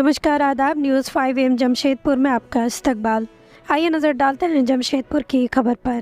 नमस्कार, आदाब। News 5 AM Jamshedpur में आपका इस्तकबाल। आइए नज़र डालते हैं जमशेदपुर की खबर पर।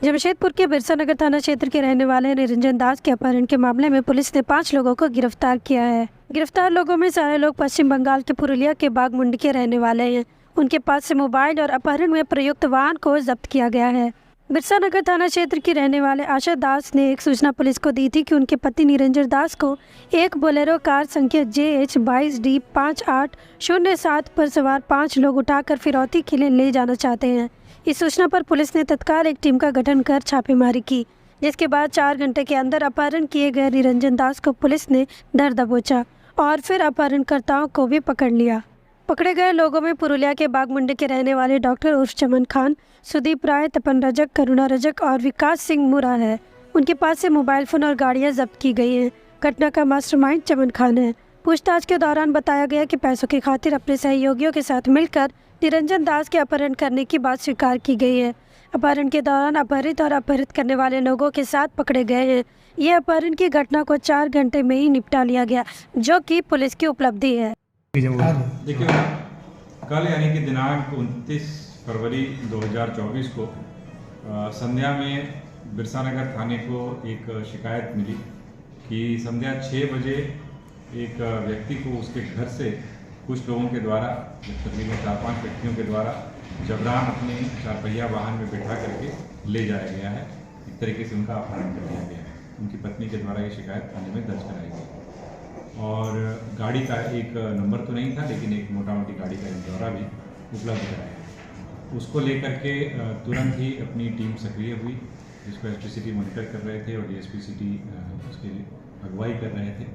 जमशेदपुर के बिरसा नगर थाना क्षेत्र के रहने वाले निरंजन दास के अपहरण के मामले में पुलिस ने 5 लोगों को गिरफ्तार किया है। गिरफ्तार लोगों में सारे लोग पश्चिम बंगाल के पुरुलिया के बागमुंडी के रहने वाले हैं। उनके पास से मोबाइल और अपहरण में प्रयुक्त वाहन को जब्त किया गया है। बिरसा नगर थाना क्षेत्र की रहने वाले आशा दास ने एक सूचना पुलिस को दी थी कि उनके पति निरंजन दास को एक बोलेरो कार संख्या JH22D5807 पर सवार 5 लोग उठाकर फिरौती के लिए ले जाना चाहते हैं। इस सूचना पर पुलिस ने तत्काल एक टीम का गठन कर छापेमारी की, जिसके बाद 4 घंटे के अंदर अपहरण किए गए निरंजन दास को पुलिस ने धर दबोचा और फिर अपहरणकर्ताओं को भी पकड़ लिया। पकड़े गए लोगों में पुरुलिया के बागमुंडी के रहने वाले डॉक्टर उर्फ चमन खान, सुदीप राय, तपन रजक, करुणा रजक और विकास सिंह मुरा है। उनके पास से मोबाइल फ़ोन और गाड़ियां जब्त की गई हैं। घटना का मास्टरमाइंड चमन खान है। पूछताछ के दौरान बताया गया कि पैसों की खातिर अपने सहयोगियों के साथ मिलकर निरंजन दास के अपहरण करने की बात स्वीकार की गई है। अपहरण के दौरान अपहरित और अपहरित करने वाले लोगों के साथ पकड़े गए हैं। ये अपहरण की घटना को 4 घंटे में ही निपटा लिया गया, जो कि पुलिस की उपलब्धि है। देखिए, कल यानी कि दिनांक 29 फरवरी 2024 को संध्या में बिरसा नगर थाने को एक शिकायत मिली कि संध्या 6 बजे एक व्यक्ति को उसके घर से कुछ लोगों के द्वारा, तकरीबन 4-5 व्यक्तियों के द्वारा जबरान अपने 4 पहिया वाहन में बैठा करके ले जाया गया है। एक तरीके से उनका अपहरण कर दिया गया है। उनकी पत्नी के द्वारा ये शिकायत थाने में दर्ज कराई गई और गाड़ी का एक नंबर तो नहीं था, लेकिन एक मोटी गाड़ी का ब्यौरा भी उपलब्ध कराया। उसको लेकर के तुरंत ही अपनी टीम सक्रिय हुई, जिसको एसपी सिटी मॉनिटर कर रहे थे और डीएसपी सिटी उसकी अगुवाई कर रहे थे।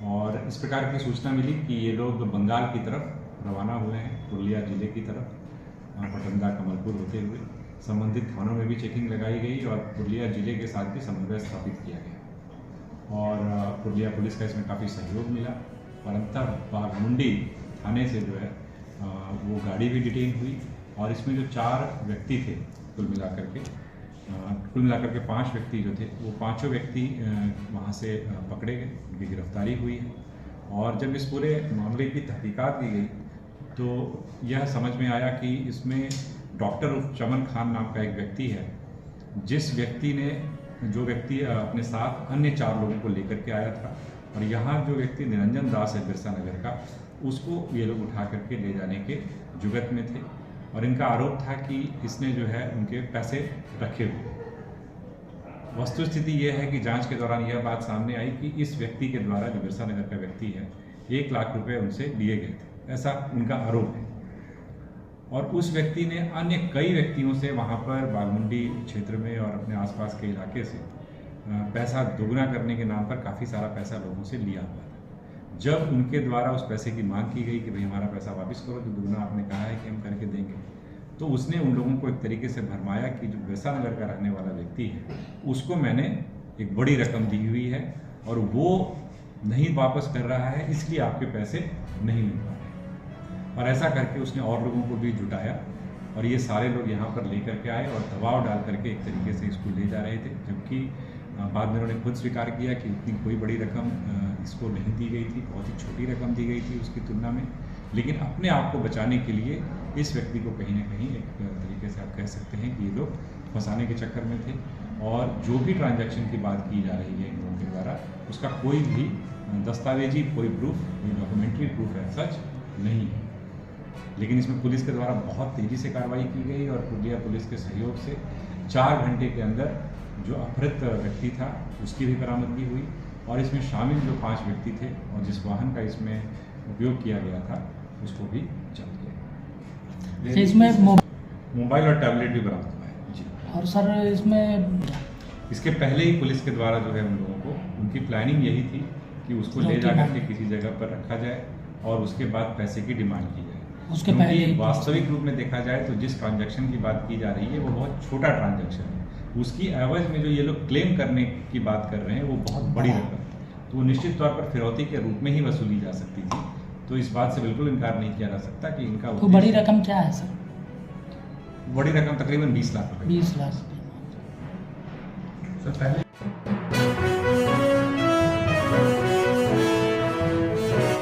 और इस प्रकार की सूचना मिली कि ये लोग बंगाल की तरफ रवाना हुए हैं, पुरुलिया जिले की तरफ, पटंदा कमलपुर होते हुए। संबंधित थानों में भी चेकिंग लगाई गई और पुरुलिया जिले के साथ भी समन्वय स्थापित किया गया और पुरुलिया पुलिस का इसमें काफ़ी सहयोग मिला। और अंततः बागमुंडी थाने से जो है वो गाड़ी भी डिटेन हुई और इसमें जो 4 व्यक्ति थे कुल मिलाकर के 5 व्यक्ति जो थे, वो 5 व्यक्ति वहाँ से पकड़े गए, उनकी गिरफ्तारी हुई है। और जब इस पूरे मामले की तहकीकात की गई तो यह समझ में आया कि इसमें डॉक्टर चमन खान नाम का एक व्यक्ति है, जो व्यक्ति अपने साथ अन्य 4 लोगों को लेकर के आया था। और यहाँ जो व्यक्ति निरंजन दास है बिरसा नगर का, उसको ये लोग उठा करके ले जाने के जुगत में थे और इनका आरोप था कि इसने जो है उनके पैसे रखे हुए। वस्तुस्थिति ये है कि जांच के दौरान यह बात सामने आई कि इस व्यक्ति के द्वारा, जो बिरसा नगर का व्यक्ति है, 1 लाख रुपए उनसे लिए गए थे, ऐसा उनका आरोप है। और उस व्यक्ति ने अन्य कई व्यक्तियों से वहाँ पर बागमुंडी क्षेत्र में और अपने आसपास के इलाके से पैसा दोगुना करने के नाम पर काफ़ी सारा पैसा लोगों से लिया हुआ था। जब उनके द्वारा उस पैसे की मांग की गई कि भाई हमारा पैसा वापस करो, जो दोगुना आपने कहा है कि हम करके देंगे, तो उसने उन लोगों को एक तरीके से भरमाया कि जो बिरसा नगर का रहने वाला व्यक्ति है, उसको मैंने एक बड़ी रकम दी हुई है और वो नहीं वापस कर रहा है, इसलिए आपके पैसे नहीं मिल पा रहे। और ऐसा करके उसने और लोगों को भी जुटाया और ये सारे लोग यहाँ पर लेकर के आए और दबाव डाल करके एक तरीके से इसको ले जा रहे थे। जबकि बाद में उन्होंने खुद स्वीकार किया कि उतनी कोई बड़ी रकम इसको नहीं दी गई थी, बहुत ही छोटी रकम दी गई थी उसकी तुलना में। लेकिन अपने आप को बचाने के लिए इस व्यक्ति को कहीं ना कहीं एक तरीके से आप कह सकते हैं कि ये लोग फंसाने के चक्कर में थे। और जो भी ट्रांजैक्शन की बात की जा रही है इन लोगों के द्वारा, उसका कोई भी दस्तावेजी कोई प्रूफ, कोई डॉक्यूमेंट्री प्रूफ है सच नहीं है। लेकिन इसमें पुलिस के द्वारा बहुत तेज़ी से कार्रवाई की गई और पुरुलिया पुलिस के सहयोग से 4 घंटे के अंदर जो अपहृत व्यक्ति था उसकी भी बरामदगी हुई और इसमें शामिल जो 5 व्यक्ति थे और जिस वाहन का इसमें उपयोग किया गया था उसको भी जब्त किया। इसमें मोबाइल और टैबलेट भी बरामद हुआ है जी। और सर इसके पहले ही पुलिस के द्वारा जो है उन लोगों को, उनकी प्लानिंग यही थी कि उसको ले जा करके किसी जगह पर रखा जाए और उसके बाद पैसे की डिमांड की जाए। उसके पहले वास्तविक रूप में देखा जाए तो जिस ट्रांजैक्शन की बात की जा रही है वो बहुत छोटा ट्रांजैक्शन है। उसकी एवज में जो ये लोग क्लेम करने की बात कर रहे हैं वो बहुत बड़ी रकम है, तो वो निश्चित तौर पर फिरौती के रूप में ही वसूली जा सकती थी। तो इस बात से बिल्कुल इनकार नहीं किया जा सकता कि इनका तो बड़ी रकम क्या है सर? बड़ी रकम तकरीबन 20 लाख रुपए। 20 लाख। सर पहले